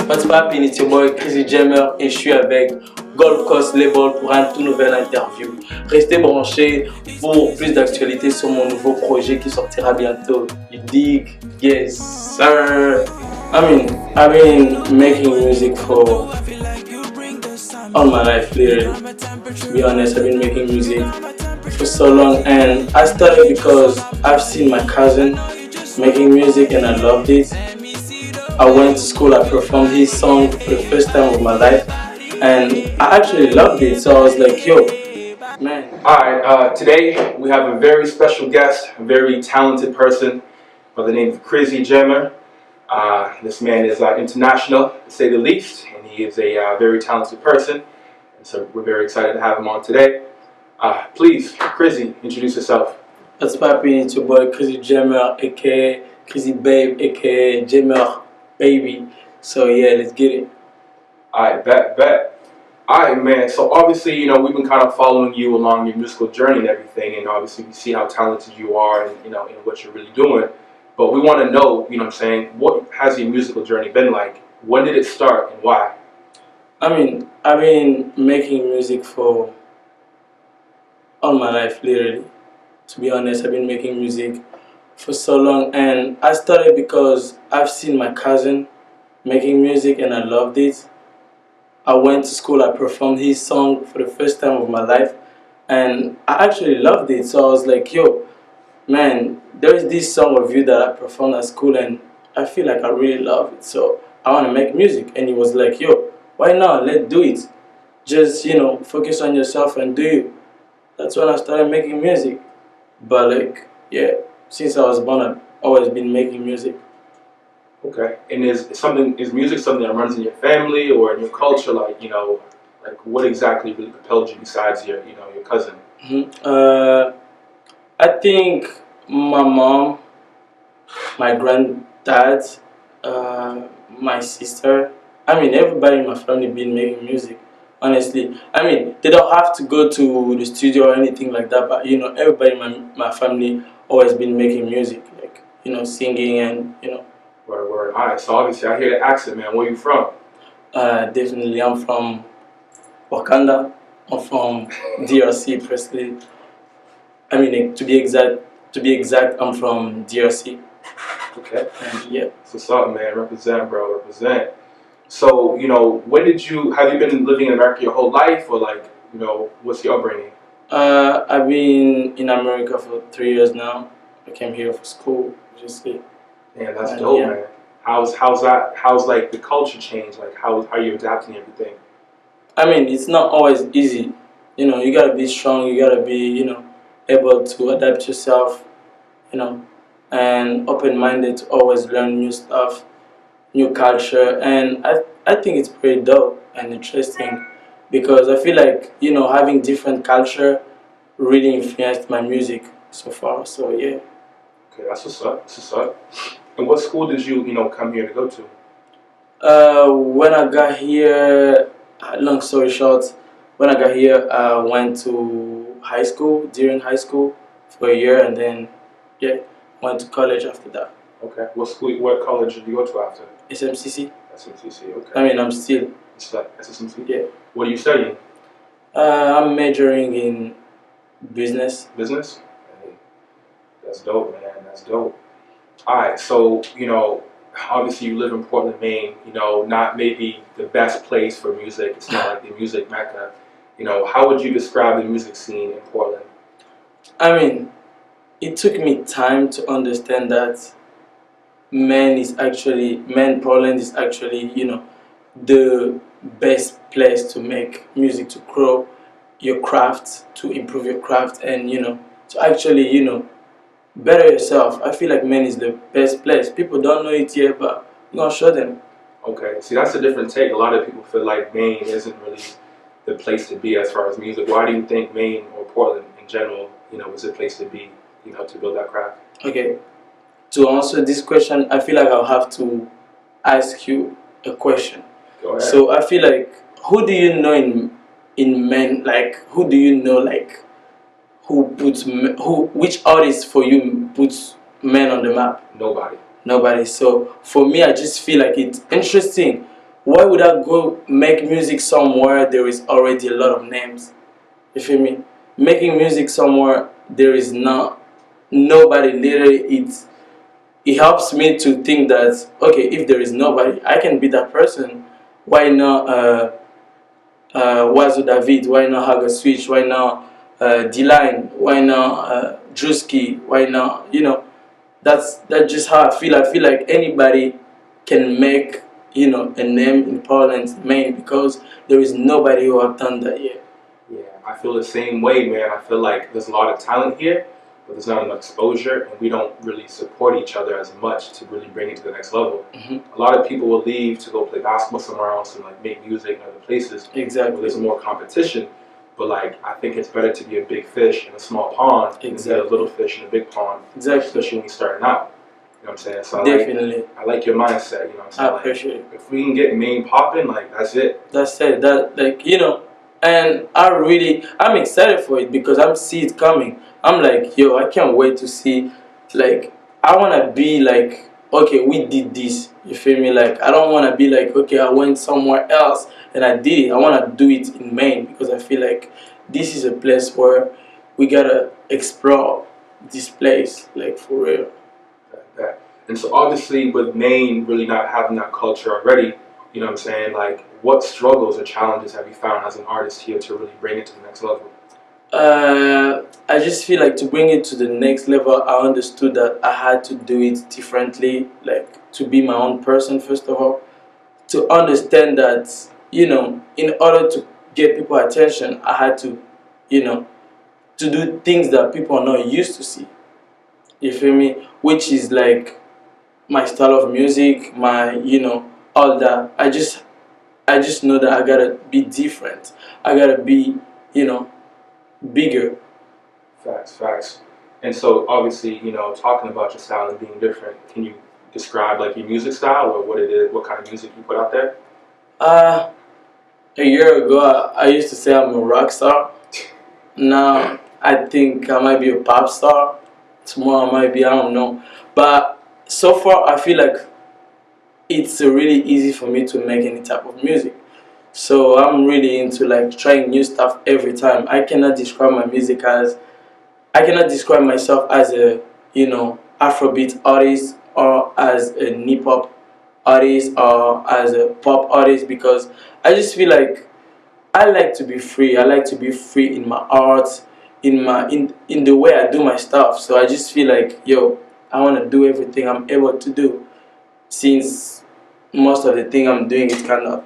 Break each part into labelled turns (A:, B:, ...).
A: What's poppin', it's your boy Chrizi Jamer et je suis avec Gold Coast Label pour un tout nouvel interview. Restez branchés pour plus d'actualités sur mon nouveau projet qui sortira bientôt. You dig? Yes, sir. I've been making music for all my life, literally. To be honest, I've been making music for so long, and I started because I've seen my cousin making music and I loved it. I went to school, I performed his song for the first time of my life, and I actually loved it. So I was like, yo, man.
B: Alright, today we have a very special guest, a very talented person by the name of Chrizi Jamer. This man is international, to say the least, and he is a very talented person. And so we're very excited to have him on today. Please, Chrizi, introduce yourself.
A: What's poppin', it's your boy Chrizi Jamer, aka Chrizi Babe, aka Jamer Baby. So yeah, let's get it.
B: Alright, bet. Alright, man, so obviously, we've been kind of following you along your musical journey and everything, and obviously we see how talented you are and, in what you're really doing. But we want to know, what has your musical journey been like? When did it start and why?
A: I've been making music for all my life, literally. To be honest, I've been making music for so long, and I started because I've seen my cousin making music and I loved it. I went to school, I performed his song for the first time of my life, and I actually loved it. So I was like, yo, man, there is this song of you that I performed at school and I feel like I really love it. So I want to make music. And he was like, yo, why not? Let's do it. Just, focus on yourself and do you. That's when I started making music. But since I was born, I've always been making music.
B: Okay. And is music something that runs in your family or in your culture? Like what exactly really propelled you besides your cousin?
A: I think my mom, my granddad, my sister, everybody in my family been making music, honestly. They don't have to go to the studio or anything like that, but, everybody in my family always been making music, singing and,
B: Word. Alright, so obviously I hear the accent, man. Where you from?
A: Definitely, I'm from Wakanda. I'm from DRC, Presley. To be exact, I'm from DRC.
B: Okay.
A: And yeah.
B: So what's up, man? Represent, bro. Represent. So, have you been living in America your whole life, or what's your upbringing?
A: I've been in America for 3 years now. I came here for school, obviously.
B: Man, that's dope, man. How's the culture change? How are you adapting everything?
A: It's not always easy. You gotta be strong. You gotta be, able to adapt yourself, and open-minded to always learn new stuff, new culture. And I think it's pretty dope and interesting because I feel like, having different culture really influenced my music so far. So yeah.
B: Okay, that's what's up. And what school did you, come here to go to?
A: When I got here, long story short, when I got here, I went to high school, during high school for a year, and then, went to college after that.
B: Okay. What college did you go to after?
A: SMCC.
B: SMCC, okay.
A: I'm still.
B: SMCC?
A: Yeah.
B: What are you studying?
A: I'm majoring in business.
B: Business? Hey, that's dope, man. That's dope. Alright, so, obviously you live in Portland, Maine, not maybe the best place for music. It's not like the music mecca. How would you describe the music scene in Portland?
A: It took me time to understand that Maine, Portland is actually, the best place to make music, to grow your craft, to improve your craft, and, to actually, better yourself. I feel like Maine is the best place. People don't know it yet, but we're gonna show them.
B: Okay, see, that's a different take. A lot of people feel like Maine isn't really the place to be as far as music. Why do you think Maine or Portland in general, is a place to be, to build that craft?
A: Okay, to answer this question, I feel like I'll have to ask you a question.
B: Go ahead.
A: So I feel like, who do you know in Maine? Who do you know which artist for you puts Maine on the map?
B: Nobody.
A: Nobody. So for me, I just feel like it's interesting Why would I go make music somewhere there is already a lot of names? You feel me? Making music somewhere there is not nobody. Literally, it helps me to think that okay, if there is nobody, I can be that person. Why not? Wazo David? Why not Haga Switch? Why not D-Line? Why not Drewski? Why not? That's just how I feel. I feel like anybody can make a name in Poland, Maine, because there is nobody who have done that yet.
B: Yeah, I feel the same way, man. I feel like there's a lot of talent here, but there's not enough exposure, and we don't really support each other as much to really bring it to the next level.
A: Mm-hmm.
B: A lot of people will leave to go play basketball somewhere else and like make music in other places.
A: Exactly.
B: Where there's more competition. But like, I think it's better to be a big fish in a small pond than be a little fish in a big pond.
A: Exactly.
B: Especially when you're starting out. You know what I'm saying? So
A: definitely.
B: I like your mindset. You know what I'm saying?
A: I appreciate it.
B: If we can get Maine popping, like that's it.
A: That's it. And I'm excited for it because I'm see it coming. I'm like, yo, I can't wait to see. Like, I wanna be like, okay, we did this. You feel me? Like, I don't wanna be like, okay, I went somewhere else and I did it. I wanna do it in Maine because I feel like this is a place where we gotta explore this place, like for real.
B: That. And so obviously with Maine really not having that culture already, you know what I'm saying? Like, what struggles or challenges have you found as an artist here to really bring it to the next level?
A: I just feel like to bring it to the next level, I understood that I had to do it differently, like to be my own person, first of all. To understand that, in order to get people attention, I had to, to do things that people are not used to see. You feel me? Which is like my style of music, all that. I just know that I gotta be different. I gotta be, bigger.
B: Facts. And so obviously, talking about your style and being different, can you describe like your music style or what it is, what kind of music you put out there?
A: A year ago, I used to say I'm a rock star. Now, I think I might be a pop star. Tomorrow, I might be, I don't know. But so far, I feel like it's really easy for me to make any type of music. So I'm really into like trying new stuff every time. I cannot describe myself as a, Afrobeat artist or as a hip-hop artist or as a pop artist because I just feel like I like to be free. I like to be free in my art, in the way I do my stuff. So I just feel like, yo, I want to do everything I'm able to do since most of the thing I'm doing is kind of,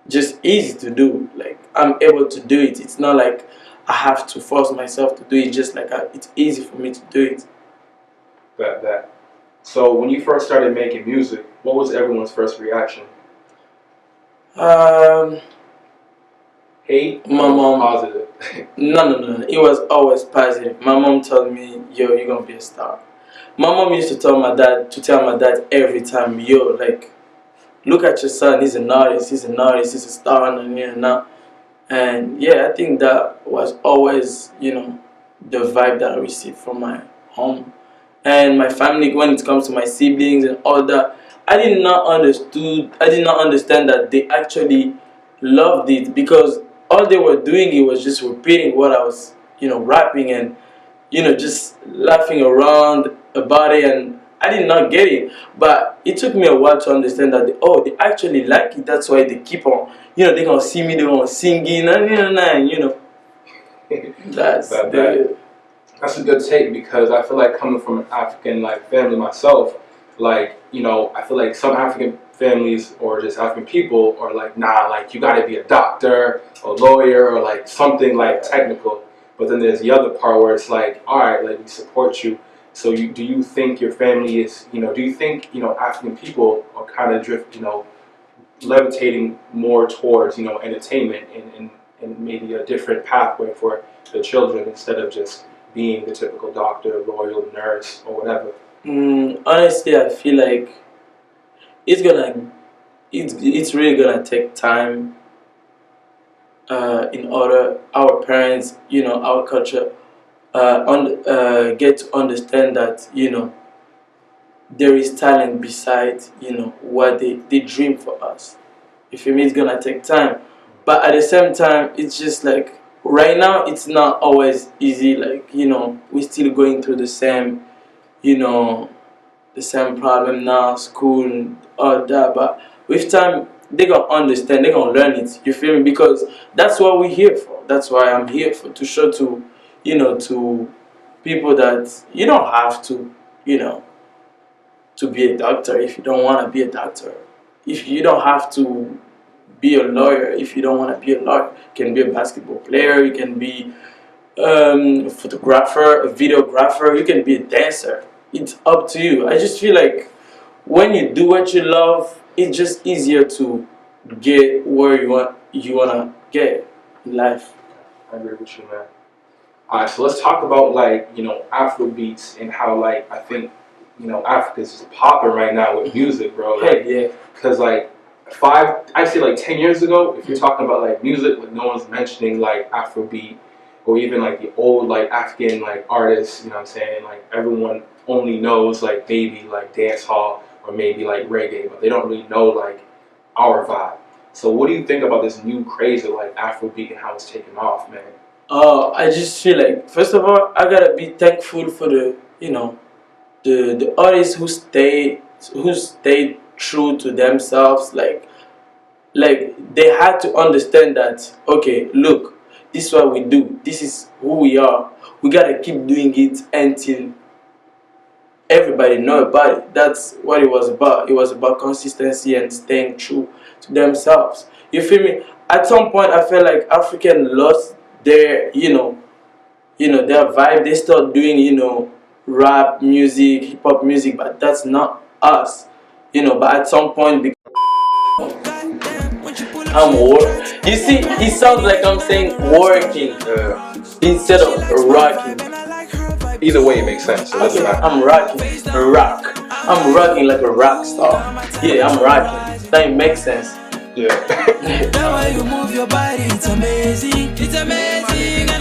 A: just easy to do. Like I'm able to do it. It's not like I have to force myself to do it. Just like it's easy for me to do it.
B: That. So when you first started making music, what was everyone's first reaction? Hate?
A: My mom.
B: Positive.
A: No. It was always positive. My mom told me, "Yo, you're gonna be a star." My mom used to tell my dad every time, "Yo, like, look at your son. He's an artist. He's an artist. He's a star." And now. And yeah, I think that was always, the vibe that I received from my home and my family when it comes to my siblings and all that. I did not understand that they actually loved it because all they were doing it was just repeating what I was, rapping and, just laughing around about it and I did not get it. But it took me a while to understand that they actually like it. That's why they keep on, they're gonna see me, they're gonna sing it, and that's
B: That's a good take because I feel like coming from an African like family myself, like, I feel like some African families or just African people are like, nah, like you gotta be a doctor, a lawyer, or like something like technical. But then there's the other part where it's like, all right, like we support you. So do you think your family is, do you think, African people are kind of levitating more towards, entertainment and maybe a different pathway for the children instead of just being the typical doctor, lawyer, nurse, or whatever?
A: Honestly, I feel like it's really gonna take time. In order our parents, our culture, get to understand that there is talent beside, what they dream for us. You feel me? It's gonna take time, but at the same time, it's just like right now, it's not always easy. Like, we're still going through you know, the same problem now, school and all that. But with time, they gonna understand. They gonna learn it. You feel me? Because that's what we're here for. That's why I'm here for, to show to, to people that you don't have to, to be a doctor if you don't want to be a doctor. If you don't have to be a lawyer if you don't want to be a lawyer. You can be a basketball player. You can be a photographer, a videographer. You can be a dancer. It's up to you. I just feel like when you do what you love, it's just easier to get where you wanna get in life.
B: I agree with you, man. Alright, so let's talk about like, Afro beats and how like I think, Africa's just popping right now with music, bro. Like,
A: Yeah.
B: cause like I'd say like 10 years ago, if you're talking about like music, like no one's mentioning like Afrobeat or even like the old like African like artists, you know what I'm saying? Like everyone only knows like maybe like dance hall or maybe like reggae, but they don't really know like our vibe. So what do you think about this new craze of like Afrobeat and how it's taken off, man?
A: I just feel like first of all, I gotta be thankful for the artists who stayed true to themselves. Like they had to understand that, okay, look, this is what we do. This is who we are. We gotta keep doing it until everybody know about it. That's what it was about. It was about consistency and staying true to themselves. You feel me? At some point, I felt like African lost their, their vibe. They start doing, rap music, hip hop music, but that's not us. But at some point, you see, it sounds like I'm saying working instead of rocking.
B: Either way, it makes sense. So it doesn't
A: Okay,
B: matter.
A: I'm rock. I'm rocking like a rock star. Yeah, I'm rocking. That makes sense.
B: Yeah.
C: The way you move your body, it's amazing. It's amazing.